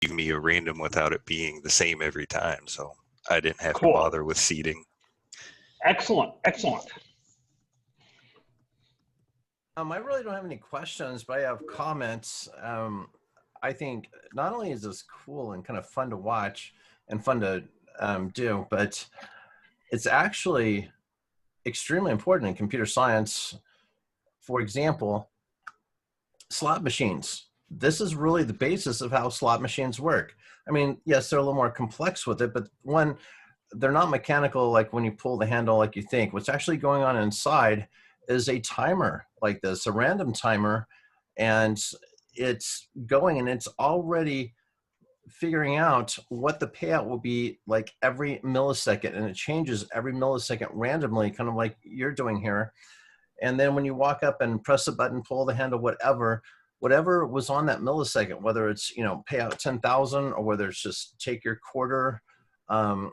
me a random without it being the same every time. So I didn't have to Cool. bother with seeding. Excellent, excellent. I really don't have any questions, but I have comments. I think not only is this cool and kind of fun to watch and fun to do, but it's actually extremely important in computer science. For example, slot machines. This is really the basis of how slot machines work. I mean, yes, they're a little more complex with it, but one, they're not mechanical like when you pull the handle like you think. What's actually going on inside is a timer like this, a random timer, and it's going and it's already figuring out what the payout will be like every millisecond, and it changes every millisecond randomly, kind of like you're doing here. And then when you walk up and press a button, pull the handle, whatever was on that millisecond, whether it's, you know, pay out 10,000 or whether it's just take your quarter,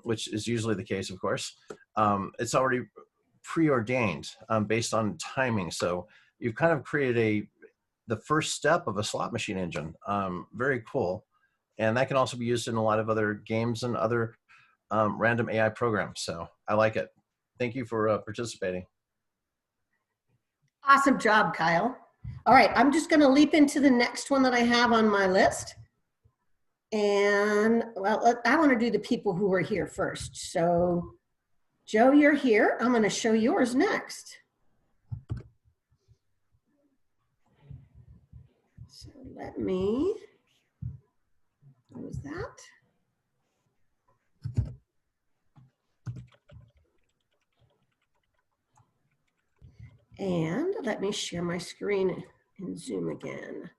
which is usually the case, of course, it's already preordained based on timing. So you've kind of created the first step of a slot machine engine. Very cool. And that can also be used in a lot of other games and other random AI programs. So I like it. Thank you for participating. Awesome job, Kyle. All right, I'm just going to leap into the next one that I have on my list. And, well, I want to do the people who are here first. So, Joe, you're here. I'm going to show yours next. So let me, what was that? And let me share my screen in Zoom again.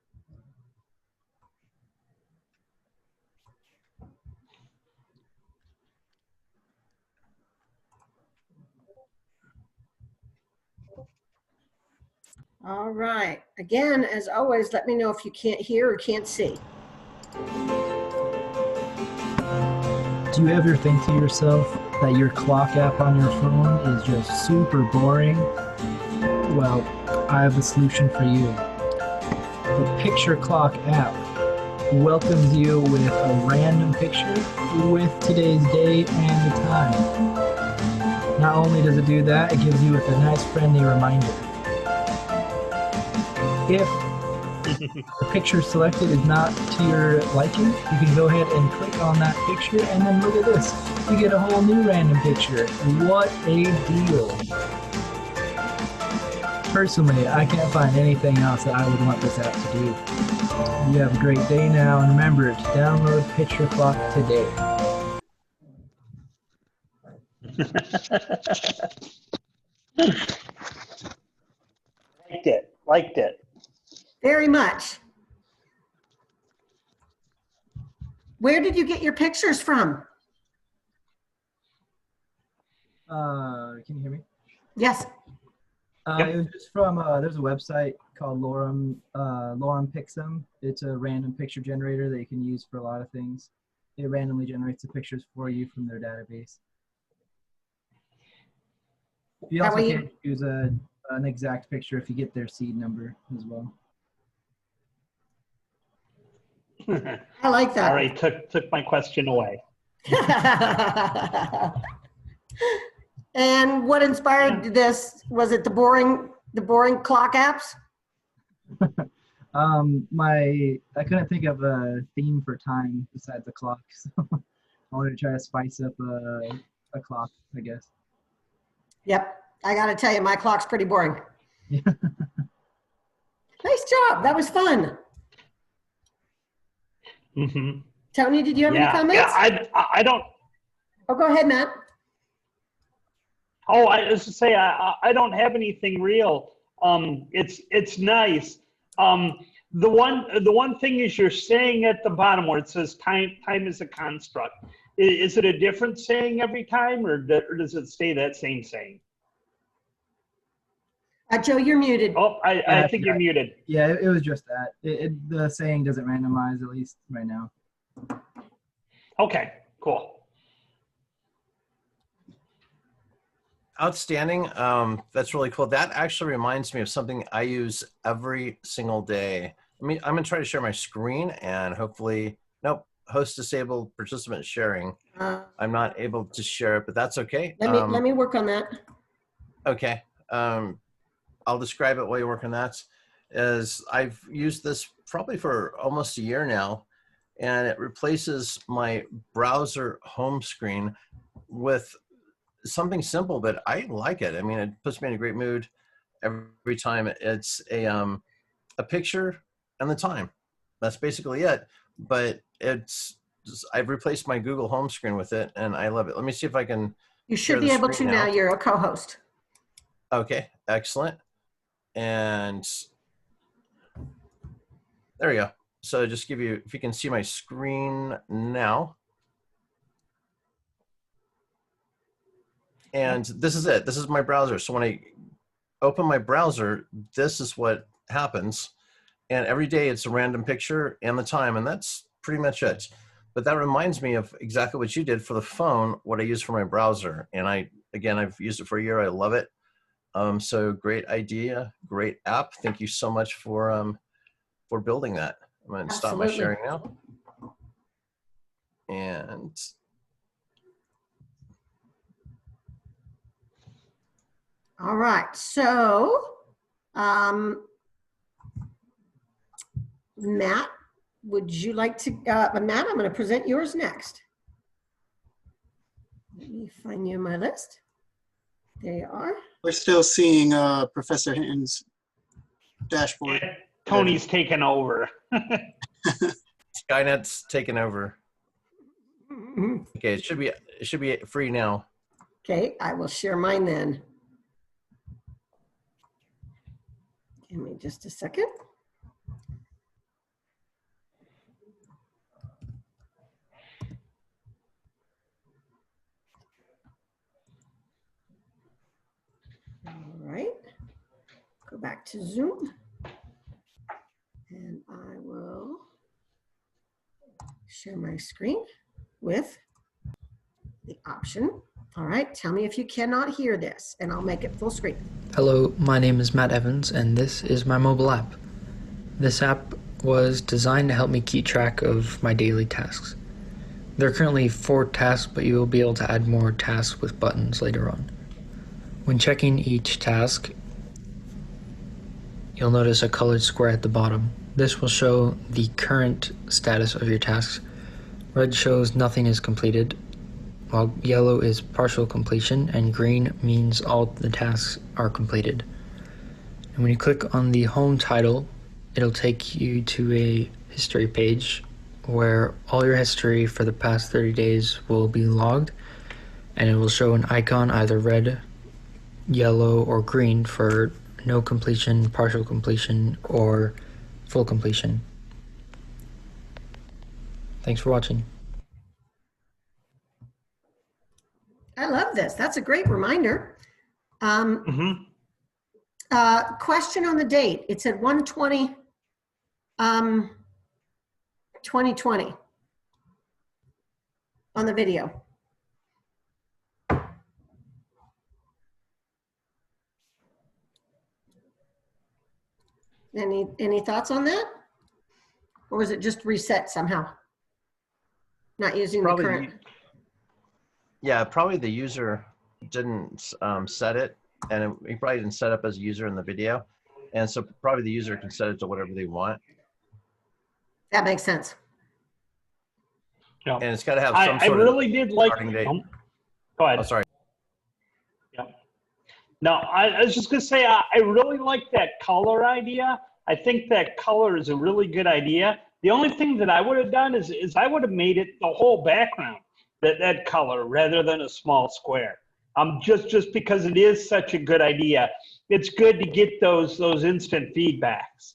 All right. Again, as always, let me know if you can't hear or can't see. Do you ever think to yourself that your clock app on your phone is just super boring? Well, I have a solution for you. The Picture Clock app welcomes you with a random picture with today's date and the time. Not only does it do that, it gives you with a nice friendly reminder. If the picture selected is not to your liking, you can go ahead and click on that picture and then look at this. You get a whole new random picture. What a deal. Personally, I can't find anything else that I would want this app to do. You have a great day now, and remember to download Picture Clock today. Liked it. Very much. Where did you get your pictures from? Can you hear me? Yes. It was just from, there's a website called Lorem Pixum. It's a random picture generator that you can use for a lot of things. It randomly generates the pictures for you from their database. You also can use an exact picture if you get their seed number as well. I like that. All right, took my question away. And what inspired this? Was it the boring clock apps? I couldn't think of a theme for time besides the clock, so I wanted to try to spice up a clock, I guess. Yep, I got to tell you, my clock's pretty boring. Yeah. Nice job. That was fun. Mm-hmm. Tony, did you have any comments? Yeah, I don't. Oh, go ahead, Matt. Oh, I was to say I don't have anything real. It's nice. The one thing is you're saying at the bottom where it says time is a construct. Is it a different saying every time, or does it stay that same saying? Joe, you're muted. Oh, I think you're muted. Yeah, it was just that. The saying doesn't randomize, at least right now. Okay, cool. Outstanding. That's really cool. That actually reminds me of something I use every single day. I'm going to try to share my screen and hopefully, nope. host disabled participant sharing. Uh, I'm not able to share it, but that's okay. let me work on that. Okay. I'll describe it while you work on that. As I've used this probably for almost a year now, and it replaces my browser home screen with something simple, but I like it. I mean, it puts me in a great mood every time. It's a picture and the time. That's basically it. But I've replaced my Google home screen with it, and I love it. Let me see if I can. You should be able to now. You're a co-host. Okay, excellent. And there we go. So just give you, if you can see my screen now. And this is it. This is my browser. So when I open my browser, this is what happens. And every day it's a random picture and the time, and that's pretty much it. But that reminds me of exactly what you did for the phone, what I use for my browser. And I've used it for a year. I love it. So great idea, great app. Thank you so much for building that. I'm going to stop my sharing now. And all right. So, Matt, would you like to, Matt, I'm going to present yours next. Let me find you my list. There you are. We're still seeing Professor Hinton's dashboard. Tony's taken over. Skynet's taken over. Okay, it should be free now. Okay, I will share mine then. Give me just a second. All right, go back to Zoom. And I will share my screen with the option. All right, tell me if you cannot hear this, and I'll make it full screen. Hello, my name is Matt Evans, and this is my mobile app. This app was designed to help me keep track of my daily tasks. There are currently 4 tasks, but you will be able to add more tasks with buttons later on. When checking each task, you'll notice a colored square at the bottom. This will show the current status of your tasks. Red shows nothing is completed, while yellow is partial completion, and green means all the tasks are completed. And when you click on the home title, it'll take you to a history page where all your history for the past 30 days will be logged, and it will show an icon, either red, yellow, or green for no completion, partial completion, or full completion. Thanks for watching. I love this. That's a great reminder. Question on the date. It said 1/20, 2020 on the video. Any thoughts on that? Or was it just reset somehow? Not using the current? Yeah, probably the user didn't set it, and he probably didn't set up as a user in the video. And so probably the user can set it to whatever they want. That makes sense. Yeah. And it's got to have some sort I really did like. starting date. Go ahead. Oh, sorry. Yeah. No, I was just gonna say I really like that color idea. I think that color is a really good idea. The only thing that I would have done is I would have made it the whole background that color rather than a small square. Just because it is such a good idea. It's good to get those instant feedbacks.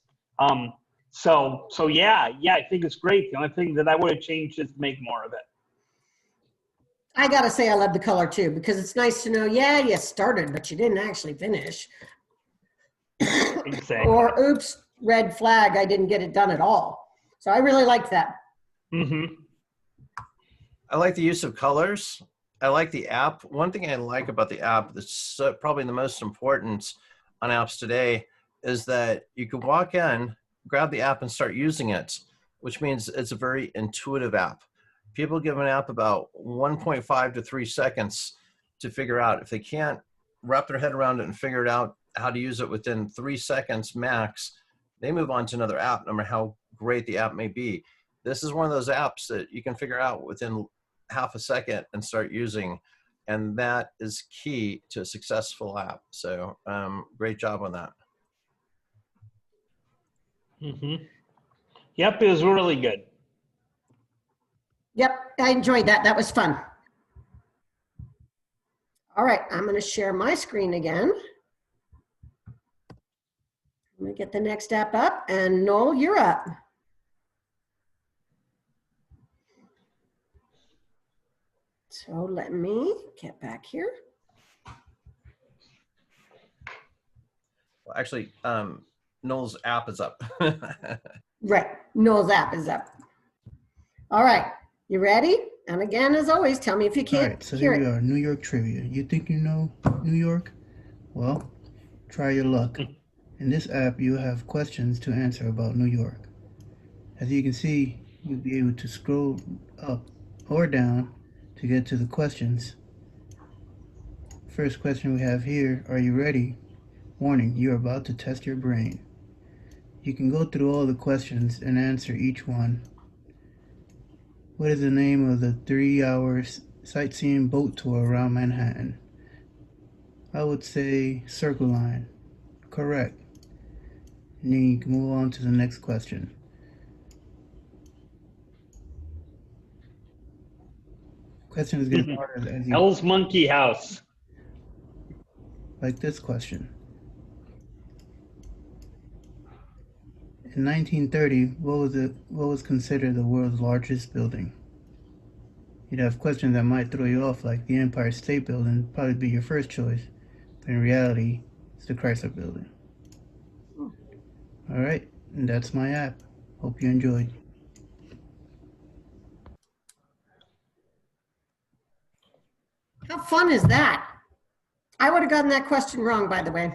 So yeah, I think it's great. The only thing that I would have changed is to make more of it. I gotta say I love the color too, because it's nice to know, yeah, you started, but you didn't actually finish. Exactly. Or oops, red flag, I didn't get it done at all. So I really liked that. Mm-hmm. I like the use of colors. I like the app. One thing I like about the app that's probably the most important on apps today is that you can walk in, grab the app and start using it. which means it's a very intuitive app. People give an app about 1.5 to 3 seconds to figure out. If they can't wrap their head around it and figure it out how to use it within 3 seconds max, they move on to another app, no matter how great the app may be. This is one of those apps that you can figure out within half a second and start using. And that is key to a successful app. So great job on that. Yep, it was really good. Yep, I enjoyed that. That was fun. All right, I'm going to share my screen again. Let me get the next app up, and Noel, you're up. So let me get back here. Well, actually, Noel's app is up. Right, Noel's app is up. All right, you ready? And again, as always, tell me if you can't All right, so hear here we it. are, New York trivia. You think you know New York? Well, try your luck. In this app, you have questions to answer about New York. As you can see, you'll be able to scroll up or down to get to the questions. First question we have here, are you ready? Warning, you're about to test your brain. You can go through all the questions and answer each one. What is the name of the 3-hour sightseeing boat tour around Manhattan? I would say Circle Line. Correct. And then you can move on to the next question. Question is getting harder as you Hell's Monkey House. like this question. In 1930, what was considered the world's largest building? You'd have questions that might throw you off, like the Empire State Building would probably be your first choice, but in reality, it's the Chrysler Building. All right, and that's my app. Hope you enjoyed. How fun is that? I would have gotten that question wrong, by the way.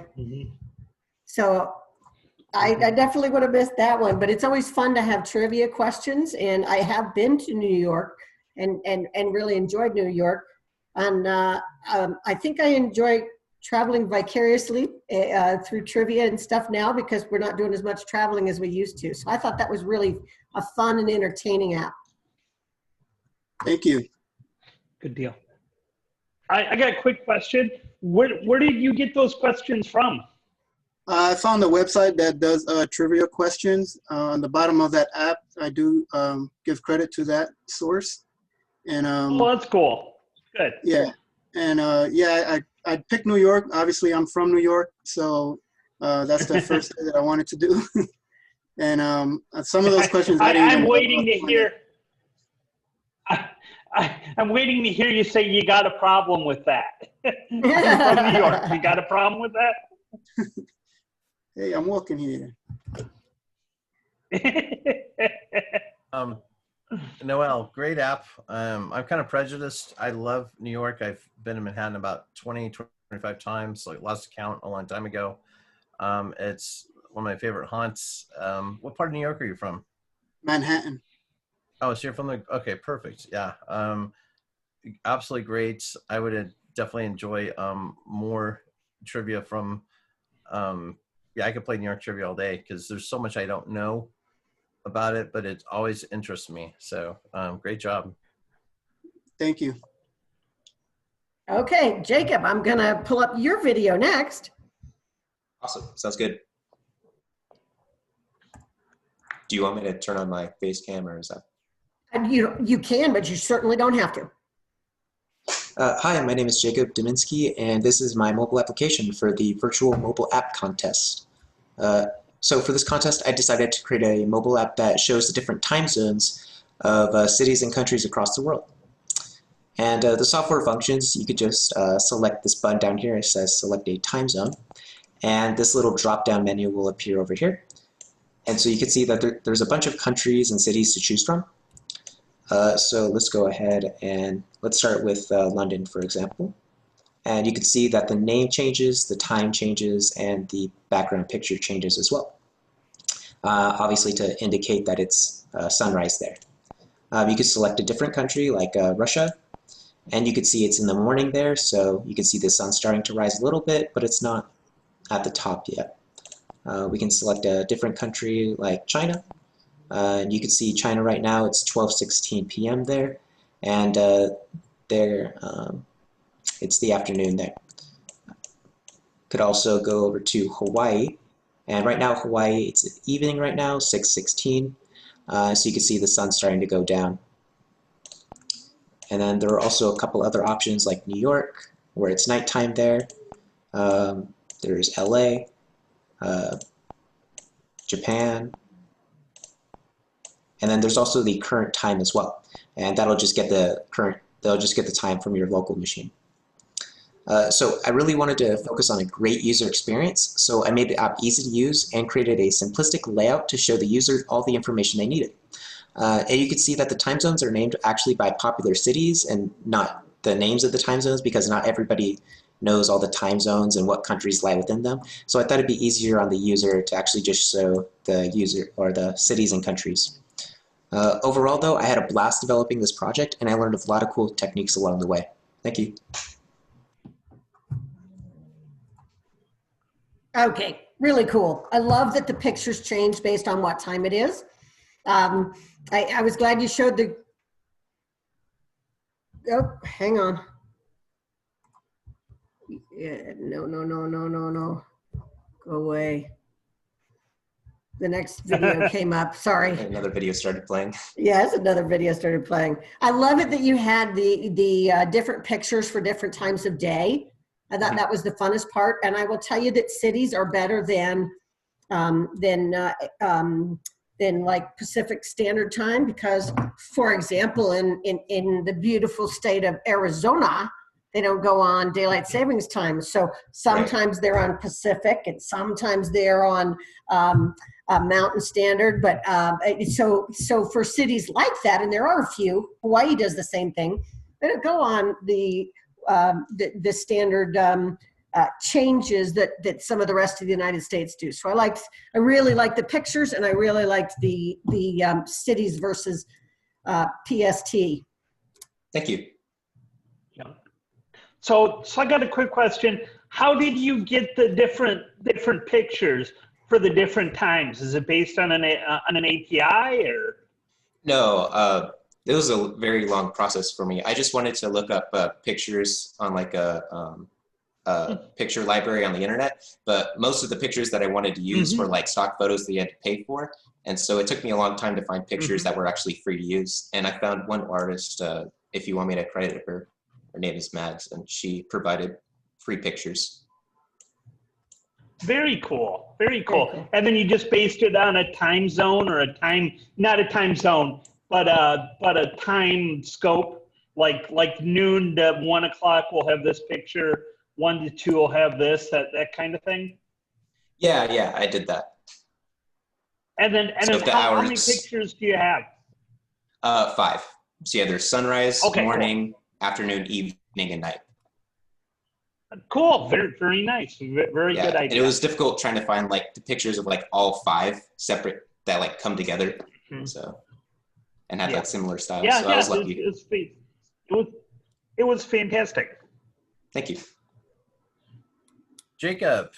So I definitely would have missed that one, but it's always fun to have trivia questions. And I have been to New York and really enjoyed New York. And I think I enjoy traveling vicariously through trivia and stuff now because we're not doing as much traveling as we used to. So I thought that was really a fun and entertaining app. Thank you. Good deal. I got a quick question. Where did you get those questions from? I found a website that does trivia questions. On the bottom of that app, I do give credit to that source. And Oh, that's cool. Good. yeah, and yeah, I picked New York. Obviously, I'm from New York, so that's the first thing that I wanted to do. And some of those questions I didn't even I'm know waiting to about. hear. I'm waiting to hear you say you got a problem with that. You're from New York. You got a problem with that? Hey, I'm walking here. Noel, great app. I'm kind of prejudiced. I love New York. I've been in Manhattan about 25 times, like lost count a long time ago. It's one of my favorite haunts. What part of New York are you from? Manhattan. Oh, so you're from the, okay, perfect. Yeah. Absolutely great. I would definitely enjoy more trivia from, yeah, I could play New York trivia all day because there's so much I don't know about it, but it always interests me. So great job. Thank you. Okay, Jacob, I'm gonna pull up your video next. Awesome. Sounds good. Do you want me to turn on my face cam or is that? And you can, but you certainly don't have to. Hi, my name is Jacob Dominski, and this is my mobile application for the virtual mobile app contest. So for this contest, I decided to create a mobile app that shows the different time zones of cities and countries across the world. And the software functions, you could just select this button down here. It says select a time zone. And this little drop-down menu will appear over here. And so you can see that there's a bunch of countries and cities to choose from. So let's go ahead and let's start with London, for example. And you can see that the name changes, the time changes, and the background picture changes as well. obviously to indicate that it's sunrise there. You could select a different country like Russia, and you could see it's in the morning there, so you can see the sun starting to rise a little bit, but it's not at the top yet. We can select a different country like China, and you can see China right now, it's 12:16 p.m. there, and it's the afternoon there. Could also go over to Hawaii, and right now Hawaii, it's evening right now, 6:16, so you can see the sun starting to go down. And then there are also a couple other options like New York, where it's nighttime there. There's LA, Japan, and then there's also the current time as well, and that'll just get the time from your local machine. So I really wanted to focus on a great user experience, so I made the app easy to use and created a simplistic layout to show the user all the information they needed. And you can see that the time zones are named actually by popular cities and not the names of the time zones, because not everybody knows all the time zones and what countries lie within them. So I thought it'd be easier on the user to actually just show the user or the cities and countries. Overall though, I had a blast developing this project and I learned a lot of cool techniques along the way. Thank you. Okay, really cool. I love that the pictures change based on what time it is. I was glad you showed the, oh, hang on. Yeah, no. Go away. The next video came up, sorry. Another video started playing. Yes, another video started playing. I love it that you had the different pictures for different times of day. I thought that was the funnest part. And I will tell you that cities are better than like Pacific Standard Time, because, for example, in the beautiful state of Arizona, they don't go on daylight savings time. So sometimes they're on Pacific and sometimes they're on Mountain Standard. But so for cities like that, and there are a few, Hawaii does the same thing, they don't go on the standard changes that some of the rest of the United States do. So I really liked the pictures, and I really liked the cities versus PST. Thank you. Yeah. So I got a quick question. How did you get the different pictures for the different times? Is it based on an API or? No, it was a very long process for me. I just wanted to look up pictures on like a picture library on the internet, but most of the pictures that I wanted to use were like stock photos that you had to pay for. And so it took me a long time to find pictures that were actually free to use. And I found one artist, if you want me to credit her, her name is Mads, and she provided free pictures. Very cool, very cool. And then you just based it on a time zone or not a time zone, but a time scope, like noon to 1 o'clock we'll have this picture, 1 to 2 will have this, that kind of thing. Yeah, I did that. And then how many pictures do you have? 5. So yeah, there's sunrise, morning, afternoon, evening, and night. Cool, very, very nice, very good idea. And it was difficult trying to find like the pictures of like all 5 separate that like come together, so and have that similar style. Yeah, so I was lucky. It was fantastic. Thank you, Jacob.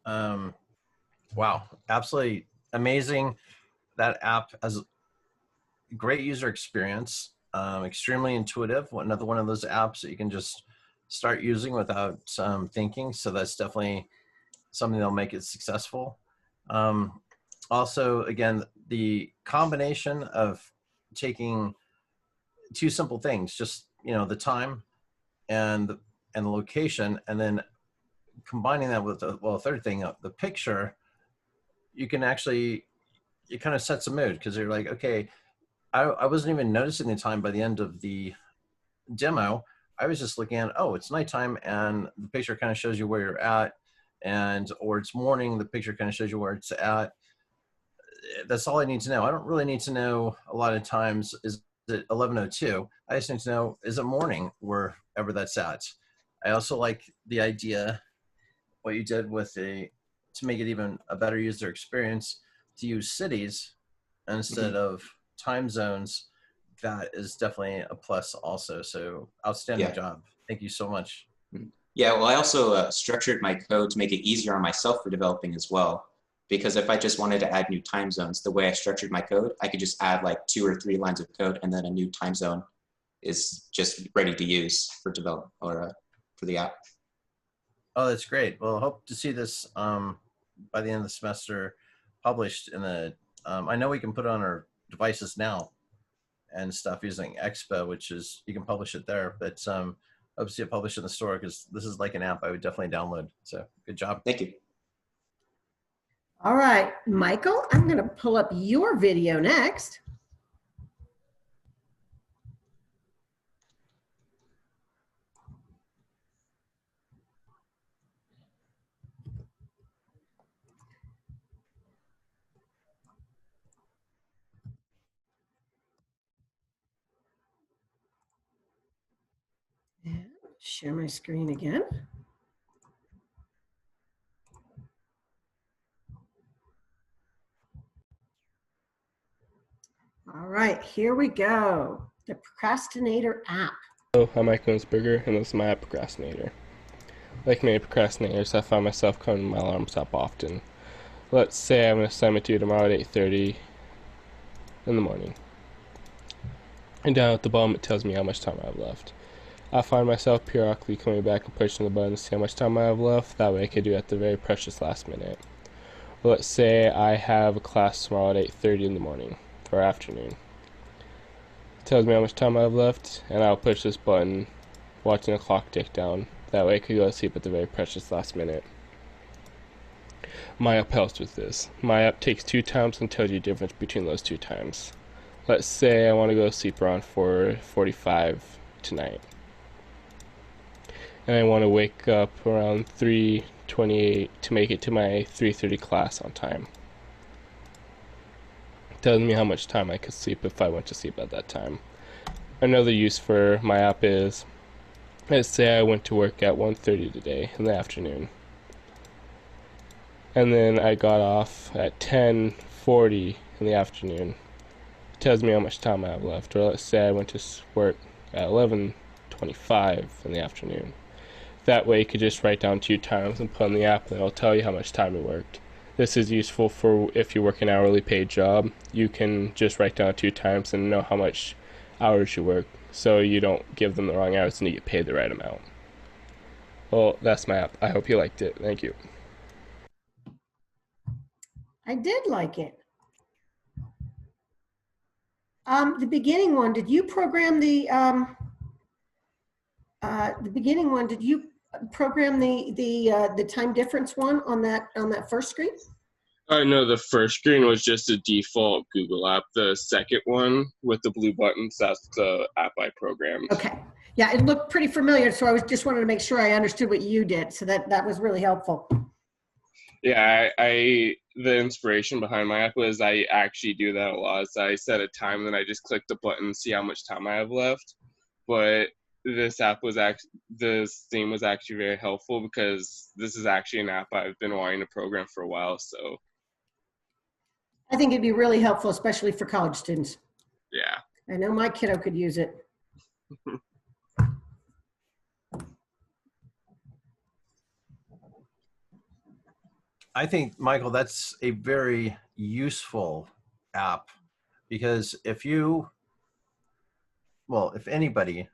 Wow, absolutely amazing. That app has great user experience, extremely intuitive. Another one of those apps that you can just start using without thinking. So that's definitely something that'll make it successful. Also, again, the combination of taking 2 simple things, just the time and the location, and then combining that with a third thing, the picture, you can actually, it kind of sets a mood, because you're like, okay, I wasn't even noticing the time by the end of the demo. I was just looking at, oh, it's nighttime, and the picture kind of shows you where you're at, or it's morning, the picture kind of shows you where it's at. That's all I need to know. I don't really need to know a lot of times, is it 11:02? I just need to know, is it morning wherever that's at? I also like the idea, what you did with to make it even a better user experience, to use cities instead of time zones, that is definitely a plus also. So outstanding job. Thank you so much. Yeah, well, I also structured my code to make it easier on myself for developing as well. Because if I just wanted to add new time zones, the way I structured my code, I could just add like 2 or 3 lines of code, and then a new time zone is just ready to use for develop or for the app. Oh, that's great. Well, I hope to see this by the end of the semester published in the, I know we can put it on our devices now and stuff using Expo, which is, you can publish it there, but I hope to see it published in the store, because this is like an app I would definitely download. So good job. Thank you. All right, Michael, I'm going to pull up your video next. And share my screen again. All right, here we go. The Procrastinator app. Hello, I'm Mike Owensberger, and this is my app Procrastinator. Like many procrastinators, I find myself coming to my alarm stop often. Let's say I have an assignment due tomorrow at 8:30 in the morning. And down at the bottom it tells me how much time I have left. I find myself periodically coming back and pushing the button to see how much time I have left, that way I can do it at the very precious last minute. Well, let's say I have a class tomorrow at 8:30 in the morning, or afternoon. It tells me how much time I have left, and I'll push this button, watching the clock tick down. That way I could go to sleep at the very precious last minute. My app helps with this. My app takes 2 times and tells you the difference between those 2 times. Let's say I want to go to sleep around 4:45 tonight, and I want to wake up around 3:28 to make it to my 3:30 class on time. It tells me how much time I could sleep if I went to sleep at that time. Another use for my app is, let's say I went to work at 1:30 today in the afternoon, and then I got off at 10:40 in the afternoon. It tells me how much time I have left. Or let's say I went to work at 11:25 in the afternoon. That way you could just write down 2 times and put on the app, and it'll tell you how much time you worked. This is useful for if you work an hourly paid job. You can just write down 2 times and know how much hours you work, so you don't give them the wrong hours and you get paid the right amount. Well, that's my app. I hope you liked it. Thank you. I did like it. The beginning one, did you program the beginning one? Did you program the time difference one on that first screen? No, the first screen was just a default Google app. The second one with the blue buttons, that's the app I programmed. Okay. Yeah, it looked pretty familiar, so I just wanted to make sure I understood what you did. So that was really helpful. Yeah, the inspiration behind my app was I actually do that a lot. So I set a time, and then I just click the button and see how much time I have left. But this theme was actually very helpful, because this is actually an app I've been wanting to program for a while. So I think it'd be really helpful, especially for college students. Yeah. I know my kiddo could use it. I think, Michael, that's a very useful app, because if anybody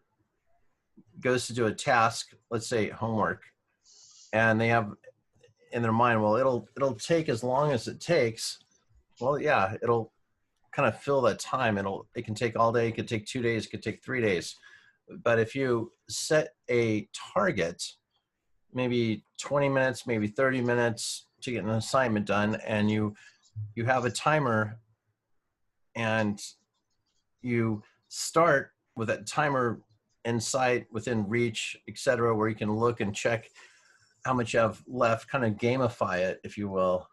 goes to do a task, let's say homework, and they have in their mind, well, it'll take as long as it takes. Well, yeah, it'll kind of fill that time. It can take all day, it could take 2 days, it could take 3 days. But if you set a target, maybe 20 minutes, maybe 30 minutes to get an assignment done, and you have a timer, and you start with that timer in sight, within reach, etc., where you can look and check how much you have left, kind of gamify it, if you will,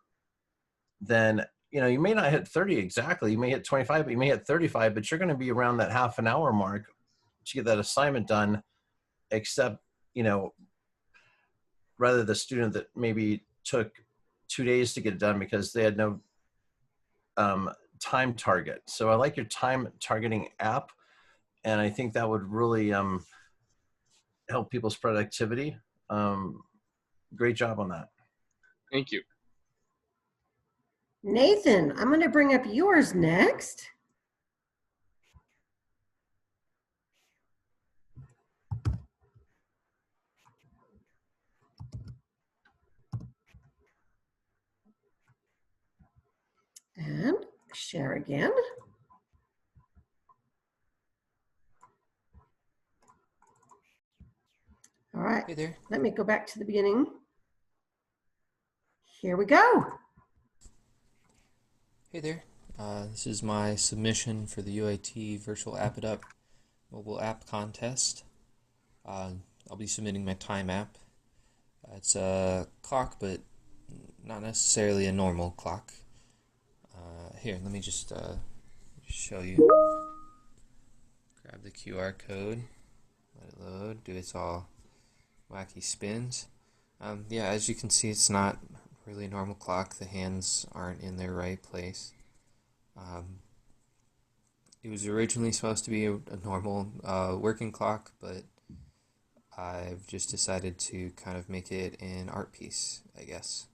then you may not hit 30 exactly, you may hit 25, but you may hit 35, but you're going to be around that half an hour mark to get that assignment done, except rather the student that maybe took 2 days to get it done because they had no time target. So I like your time targeting app, and I think that would really help people's productivity. Great job on that. Thank you. Nathan, I'm going to bring up yours next. And share again. All right. Hey there. Let me go back to the beginning. Here we go. Hey there. This is my submission for the UIT Virtual App It Up mobile app contest. I'll be submitting my time app. It's a clock, but not necessarily a normal clock. Here, let me just show you. Grab the QR code, let it load, do its all wacky spins. Yeah, as you can see, it's not really a normal clock. The hands aren't in their right place. It was originally supposed to be a normal working clock, but I've just decided to kind of make it an art piece, I guess.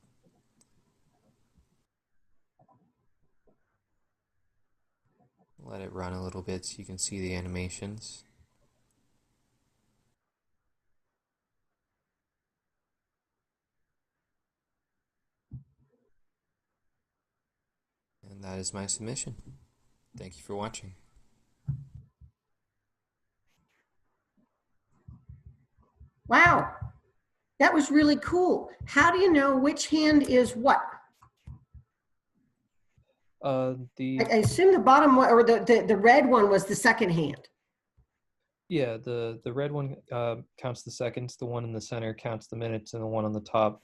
Let it run a little bit so you can see the animations. And that is my submission. Thank you for watching. Wow, that was really cool. How do you know which hand is what? I assume the bottom one, or the red one was the second hand. Yeah, the red one counts the seconds, the one in the center counts the minutes, and the one on the top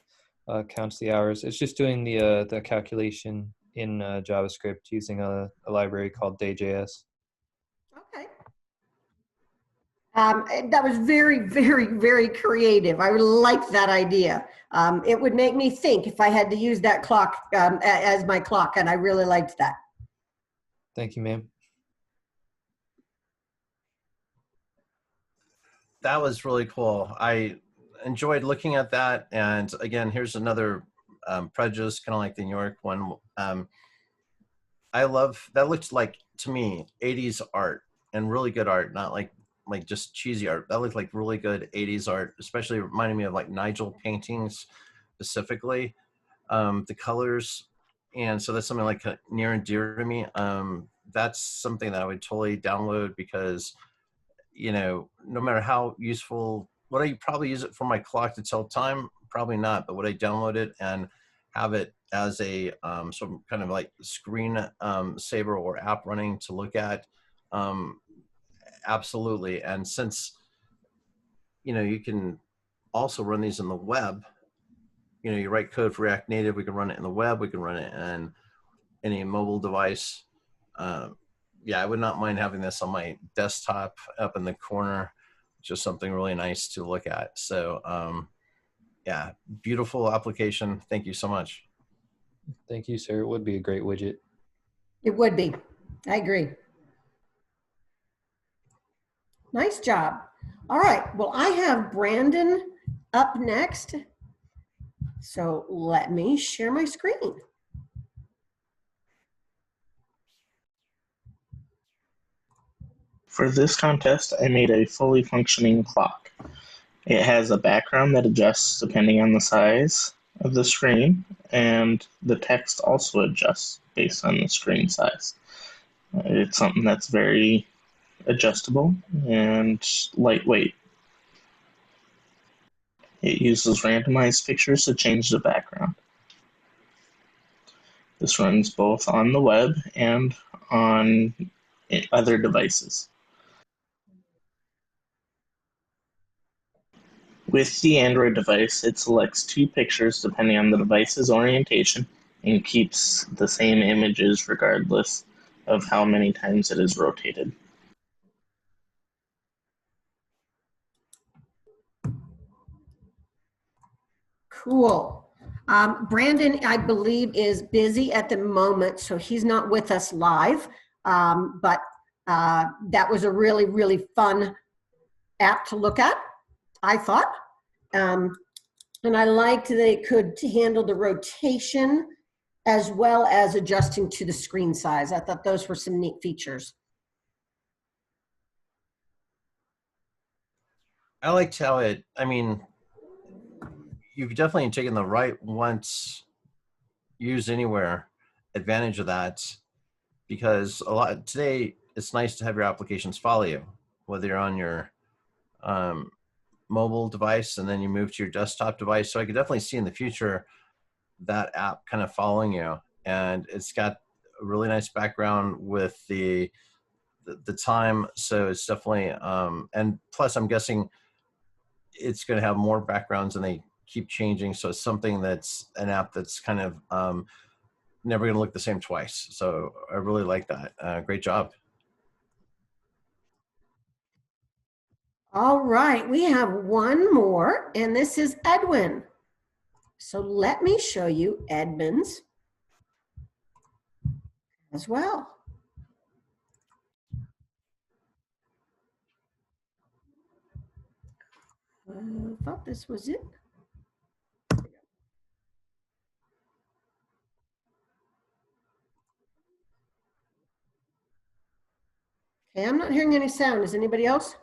counts the hours. It's just doing the calculation in JavaScript using a library called Day.js. Okay. That was very, very, very creative. I like that idea. It would make me think if I had to use that clock as my clock, and I really liked that. Thank you, ma'am. That was really cool. I enjoyed looking at that. And again, here's another prejudice, kind of like the New York one. I love, that looked like, to me, 80s art, and really good art, not like just cheesy art. That looked like really good 80s art, especially reminding me of like Nigel paintings specifically. The colors, and so that's something like near and dear to me. That's something that I would totally download because, you know, no matter how useful, would I probably use it for my clock to tell time? Probably not, but would I download it and have it as a some kind of like screen saver or app running to look at? Absolutely. And since, you know, you can also run these in the web, you know, you write code for React Native, we can run it in the web, we can run it in any mobile device. Yeah, I would not mind having this on my desktop up in the corner, just something really nice to look at. So yeah, beautiful application. Thank you so much. Thank you, sir. It would be a great widget. It would be. I agree. Nice job. All right. Well, I have Brandon up next. So let me share my screen. For this contest, I made a fully functioning clock. It has a background that adjusts depending on the size of the screen, and the text also adjusts based on the screen size. It's something that's very adjustable and lightweight. It uses randomized pictures to change the background. This runs both on the web and on other devices. With the Android device, it selects two pictures depending on the device's orientation and keeps the same images regardless of how many times it is rotated. Cool. Brandon, I believe, is busy at the moment, so he's not with us live. But that was a really, really fun app to look at, I thought. And I liked that it could handle the rotation as well as adjusting to the screen size. I thought those were some neat features. I liked how it, I mean, you've definitely taken the right once used anywhere advantage of that, because a lot today it's nice to have your applications follow you, whether you're on your mobile device and then you move to your desktop device. So I could definitely see in the future that app kind of following you, and it's got a really nice background with the time. So it's definitely and plus I'm guessing it's going to have more backgrounds and they keep changing. So it's something that's an app that's kind of never going to look the same twice. So I really like that. Great job. All right, we have one more, and this is Edwin. So let me show you Edmund's as well. I thought this was it. Okay, I'm not hearing any sound. Is anybody else?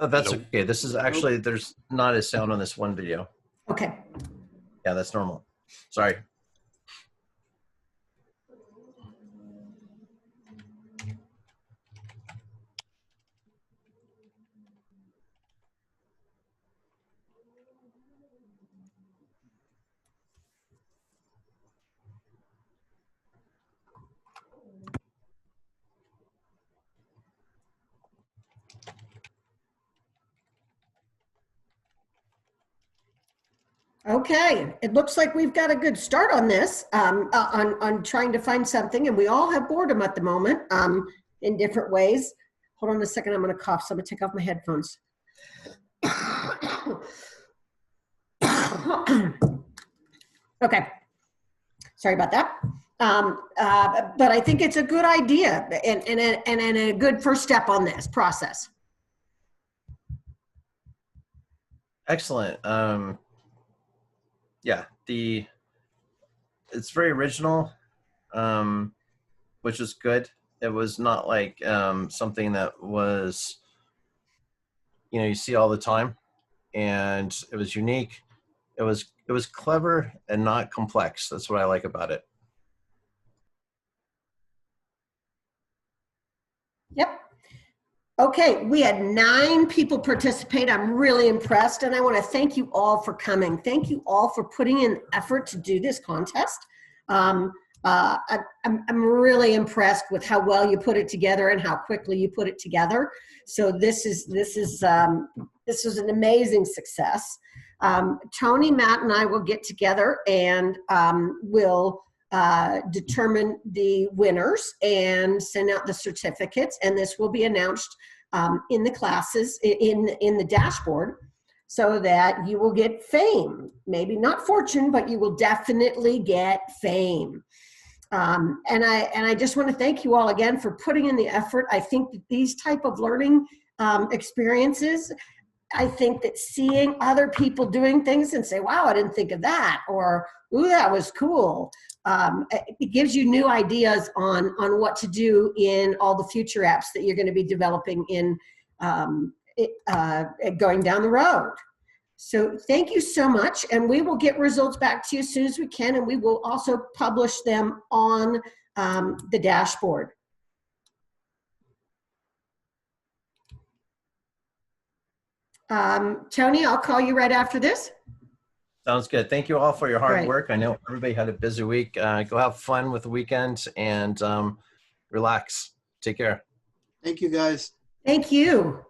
Oh, that's okay. This is actually, there's not a sound on this one video. Okay. Yeah, that's normal. Sorry. Okay, it looks like we've got a good start on this, on trying to find something, and we all have boredom at the moment in different ways. Hold on a second, I'm going to cough, so I'm going to take off my headphones. Okay, sorry about that. But I think it's a good idea and a good first step on this process. Excellent. Yeah, it's very original, which is good. It was not like something that was, you see all the time, and it was unique. It was clever and not complex. That's what I like about it. Yep. Okay, we had 9 people participate. I'm really impressed, and I want to thank you all for coming. Thank you all for putting in effort to do this contest. I'm really impressed with how well you put it together and how quickly you put it together. So this was an amazing success. Tony, Matt, and I will get together and we'll determine the winners and send out the certificates, and this will be announced in the classes in the dashboard, so that you will get fame. Maybe not fortune, but you will definitely get fame. And I just want to thank you all again for putting in the effort. I think that these type of learning experiences, I think that seeing other people doing things and say, wow, I didn't think of that, or ooh, that was cool. It gives you new ideas on what to do in all the future apps that you're going to be developing in going down the road. So thank you so much, and we will get results back to you as soon as we can, and we will also publish them on the dashboard. Tony, I'll call you right after this. Sounds good. Thank you all for your hard work. I know everybody had a busy week. Go have fun with the weekend and relax. Take care. Thank you, guys. Thank you.